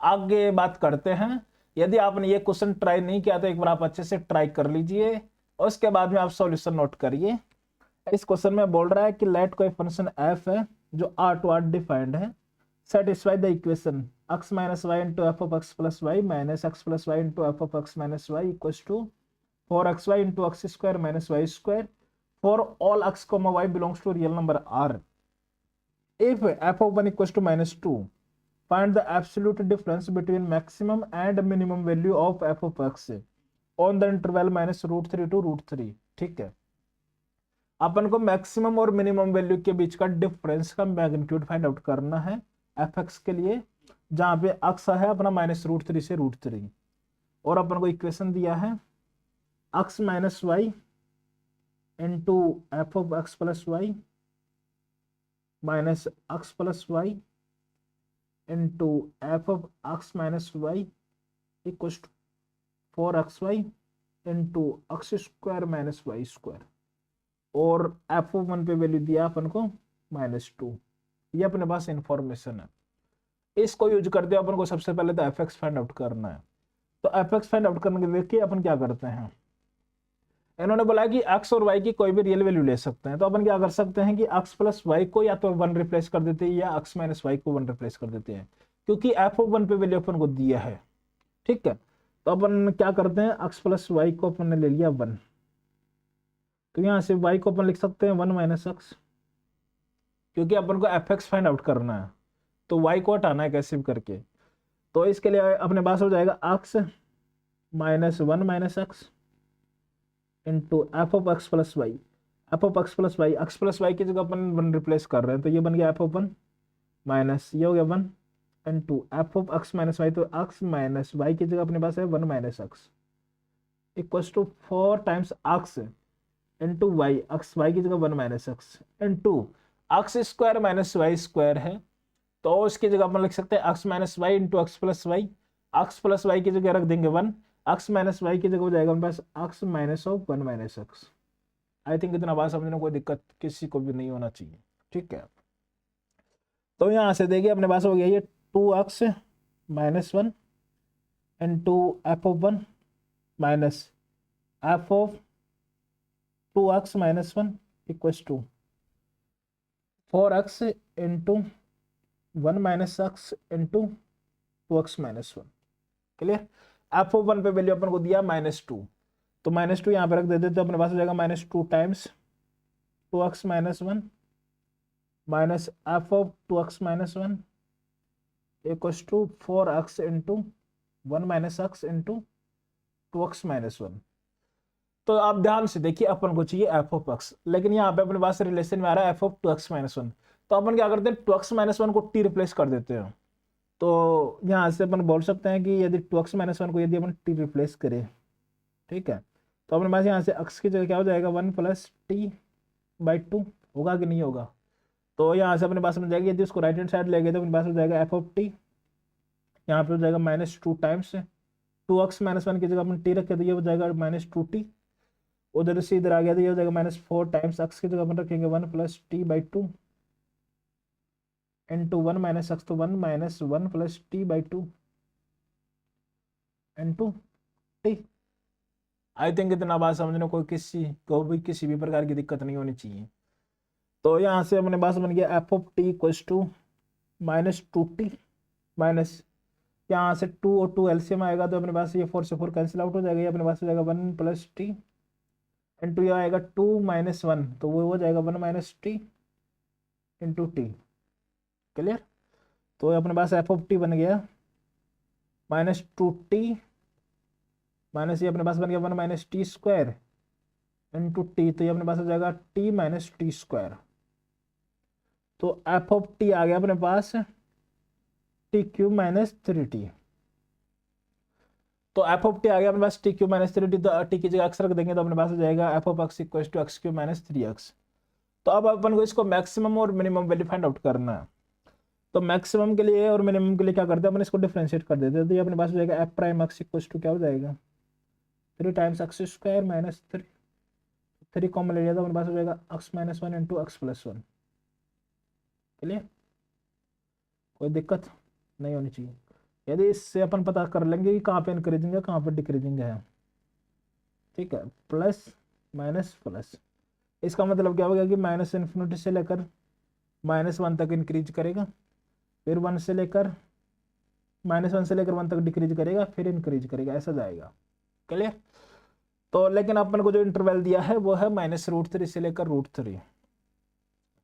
आगे बात करते हैं। यदि आपने ये क्वेश्चन ट्राई नहीं किया तो एक बार आप अच्छे से ट्राई कर लीजिए और उसके बाद में आप सॉल्यूशन नोट करिए। इस क्वेश्चन में बोल रहा है कि लेट कोई फंक्शन एफ है जो आर टू आर डिफाइंड है, satisfy the equation x minus y into f of x plus y minus x plus y into f of x minus y equal to 4xy into x square minus y square for all x comma y belongs to real number r। If f of 1 equals to minus 2, find the absolute difference between maximum and minimum value of f of x on the interval minus root 3 to root 3। ठीक है, अपन को maximum और minimum value के बीच का difference का magnitude find out करना है F x के लिए, जहां पे अक्स है अपना माइनस रूट 3 से रूट 3 और अपन को इक्वेशन दिया है x minus y into f of x plus y minus x plus y into f of x minus y equal to 4xy into x square minus y square और f of 1 पे value दिया अपन को -2। ये अपने पास information है, इसको use करते अपन को सबसे पहले तो एफ एक्स फाइंड आउट करना है। तो एफ एक्स फाइंड आउट करने के लिए अपन क्या करते हैं, इन्होंने बोला कि x और y की कोई भी रियल वैल्यू ले सकते हैं, तो अपन क्या कर सकते हैं कि x प्लस वाई को या तो 1 रिप्लेस कर देते हैं या x माइनस वाई को 1 रिप्लेस कर देते हैं, क्योंकि एफ ऑफ 1 पे वैल्यू अपन को दिया है। ठीक है, तो अपन क्या करते हैं, x प्लस वाई को अपन ने ले लिया 1, तो यहां से y को अपन लिख सकते हैं 1 माइनस एक्स, क्योंकि अपन को एफ एक्स फाइंड आउट करना है तो y को हटाना है कैसे भी करके। तो इसके लिए अपने पास हो जाएगा x minus 1 minus x into f of x plus y. F of x plus y, x plus y की जगह अपन 1 रिप्लेस कर रहे हैं, तो ये बन गया एफ ऑफ 1 माइनस ये हो गया 1 into f of x minus y, तो एक्स माइनस वाई की जगह अपने पास है 1 minus x equals to 4 times x into y, x y की जगह 1 minus x into x square minus y square है, तो इसकी जगह अपन लिख सकते हैं x minus y into x plus y की जगह रख देंगे 1, एक्स माइनस वाई की जगह हो जाएगा हमारे पास X minus of 1 minus X. I think इतना बात समझने में कोई दिक्कत किसी को भी नहीं होना चाहिए। ठीक है, तो यहां से देखिए अपने पास हो गया ये 2x minus 1 into f of 1 minus f of 2x minus 1 equals to 4x into 1 minus x into 2x minus 1। Clear, f of 1 पे वैल्यू अपन को दिया -2, तो -2 यहाँ पे रख देते तो अपने पास हो जाएगा -2 times 2x minus 1 minus f of 2x minus 1 equals to 4x into 1 minus x into 2x minus 1। तो आप ध्यान से देखिए, अपन को चाहिए एफ ऑफ एक्स, लेकिन यहाँ पे अपने पास रिलेशन में आ रहा है एफ ऑफ 2x माइनस 1, तो अपन क्या करते हैं 2x माइनस 1 को t रिप्लेस कर देते हैं। तो यहाँ से अपन बोल सकते हैं कि यदि 2x माइनस 1 को यदि अपन t रिप्लेस करें, ठीक है, तो अपने पास यहाँ से x की जगह क्या हो जाएगा 1 प्लस टी बाई 2, होगा कि नहीं होगा। तो यहाँ से अपने पास मिल जाएगी, यदि उसको राइट हैंड साइड ले गए तो अपने पास हो जाएगा एफ ऑफ टी, यहाँ पे हो जाएगा -2 टाइम्स 2x माइनस 1 की जगह अपन t रखे तो ये हो जाएगा -2t, उधर से इधर आ गया तो ये हो जाएगा -4 टाइम्स x की जगह अपन रखेंगे 1 plus T by 2 into 1 minus x, तो 1 minus 1 plus T by 2 into T. I think इतना बात समझने को किसी भी प्रकार की दिक्कत नहीं होनी चाहिए। तो यहाँ से अपने पास बन गया f of t equals to -2t minus यहाँ से 2 और 2 एलसीएम आएगा तो अपने पास ये 4 से 4 कैंसिल आउट हो जाएगा, ये अपने पास हो जाएगा 1 प्लस टी इंटू ये आएगा 2 माइनस 1, तो वो हो जाएगा 1 minus T into T. Clear, तो अपने पास एफ ऑफ टी बन गया -2t माइनस ये अपने पास बन गया 1 minus T square into T, तो ये अपने पास हो जाएगा t माइनस टी स्क्वायर। तो एफ ऑफ टी आ गया अपने पास टी क्यूब माइनस 3t, तो एफ ऑफ टी आ गया अपने पास टी क्यूब माइनस 3t, तो टी की जगह एक्स रख देंगे तो अपने पास हो जाएगा f of x equal to x cube minus 3x। तो अब अपन को इसको मैक्सिमम और मिनिमम वैल्यू फाइंड आउट करना है, तो मैक्सिमम के लिए और मिनिमम के लिए क्या करते हैं अपन इसको डिफरेंशिएट कर देते हैं, तो ये अपने पास हो जाएगा f prime x equal to क्या हो जाएगा 3 times x square minus 3 common ले लिया तो अपने पास हो जाएगा x minus 1 into x plus 1। Clear, कोई दिक्कत नहीं होनी चाहिए। यदि इससे अपन पता कर लेंगे कि कहाँ पे इंक्रीजिंग है कहाँ पे डिक्रीजिंग है। ठीक है, प्लस माइनस प्लस, इसका मतलब क्या होगा कि माइनस इन्फिनिटी से लेकर -1 तक इंक्रीज करेगा, फिर 1 से लेकर -1 से लेकर 1 तक डिक्रीज करेगा, फिर इंक्रीज करेगा, ऐसा जाएगा। क्लियर? तो लेकिन अपन को जो इंटरवल दिया है वो है -√3 से लेकर √3।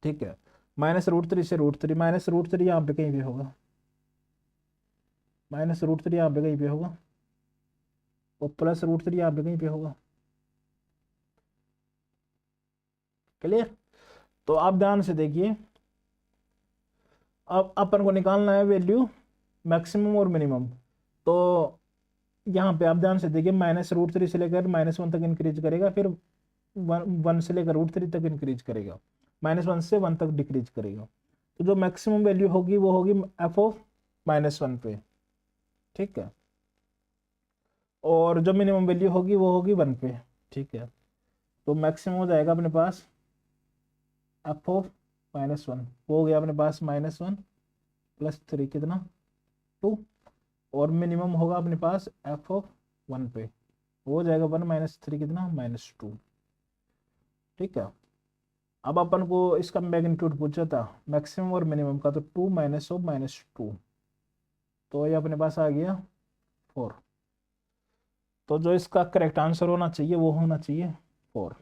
ठीक है, -√3 से √3, -√3 यहाँ पे कहीं भी होगा, -√3 यहाँ पे कहीं पे होगा, और +√3 यहाँ पे कहीं पे होगा। क्लियर? तो आप ध्यान से देखिए, अब अपन को निकालना है वैल्यू मैक्सिमम और मिनिमम। तो यहाँ पे आप ध्यान से देखिए, -√3 से लेकर -1 तक इंक्रीज करेगा, फिर 1 से लेकर √3 तक इंक्रीज करेगा, -1 से 1 तक डिक्रीज करेगा। तो जो मैक्सिमम वैल्यू होगी वो होगी f(-1) पे। ठीक है, और जो मिनिमम वैल्यू होगी वो होगी 1 पे। ठीक है, तो मैक्सिमम हो जाएगा अपने पास f(-1), वो हो गया अपने पास -1 + 3 कितना 2, और मिनिमम होगा अपने पास f(1) पे, वो हो जाएगा 1 - 3 कितना -2। ठीक है, अब अपन को इसका मैग्नीट्यूड पूछा था मैक्सिमम और मिनिमम का, तो 2 - -2, तो ये अपने पास आ गया 4। तो जो इसका करेक्ट आंसर होना चाहिए वो होना चाहिए 4।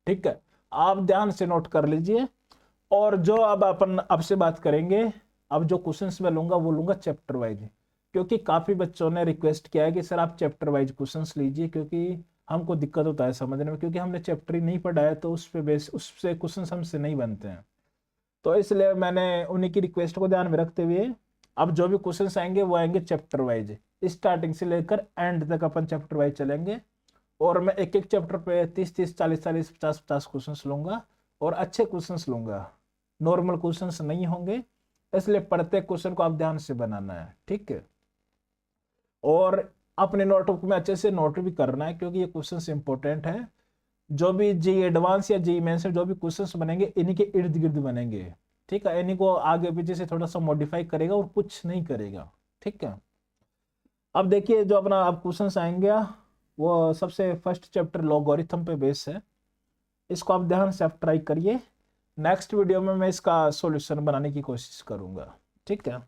ठीक है, आप ध्यान से नोट कर लीजिए। और जो अब अपन आपसे बात करेंगे, अब जो क्वेश्चंस मैं लूंगा वो लूंगा चैप्टर वाइज, क्योंकि काफी बच्चों ने रिक्वेस्ट किया है कि सर आप चैप्टर वाइज क्वेश्चंस लीजिए, क्योंकि हमको दिक्कत होता है समझने में, क्योंकि हमने चैप्टर ही नहीं पढ़ा है, तो उस पे बेस उससे क्वेश्चंस हमसे नहीं बनते हैं। तो इसलिए मैंने उन्हीं की रिक्वेस्ट को ध्यान में रखते हुए अब जो भी क्वेश्चंस आएंगे वो आएंगे चैप्टर वाइज, स्टार्टिंग से लेकर एंड तक अपन चैप्टर वाइज चलेंगे। और मैं एक एक चैप्टर पे 30-30, 40-40, 50-50 क्वेश्चंस लूंगा, और अच्छे क्वेश्चंस लूंगा, नॉर्मल क्वेश्चंस नहीं होंगे। इसलिए प्रत्येक क्वेश्चन को आप ध्यान से बनाना है। ठीक है, और अपने नोटबुक में अच्छे से नोट भी करना है, क्योंकि ये क्वेश्चंस इंपॉर्टेंट है। जो भी जी एडवांस या जी मेंस में जो भी क्वेश्चंस बनेंगे इन्हीं के इर्द गिर्द बनेंगे। ठीक है, इन्हीं को आगे पीछे से थोड़ा सा मॉडिफाई करेगा और कुछ नहीं करेगा। ठीक है, अब देखिए जो अपना अब क्वेश्चंस आएंगे वो सबसे फर्स्ट चैप्टर लॉगरिथम पे बेस है, इसको आप ध्यान से आप ट्राई करिए। नेक्स्ट वीडियो में मैं इसका सॉल्यूशन बनाने की कोशिश करूंगा। ठीक है।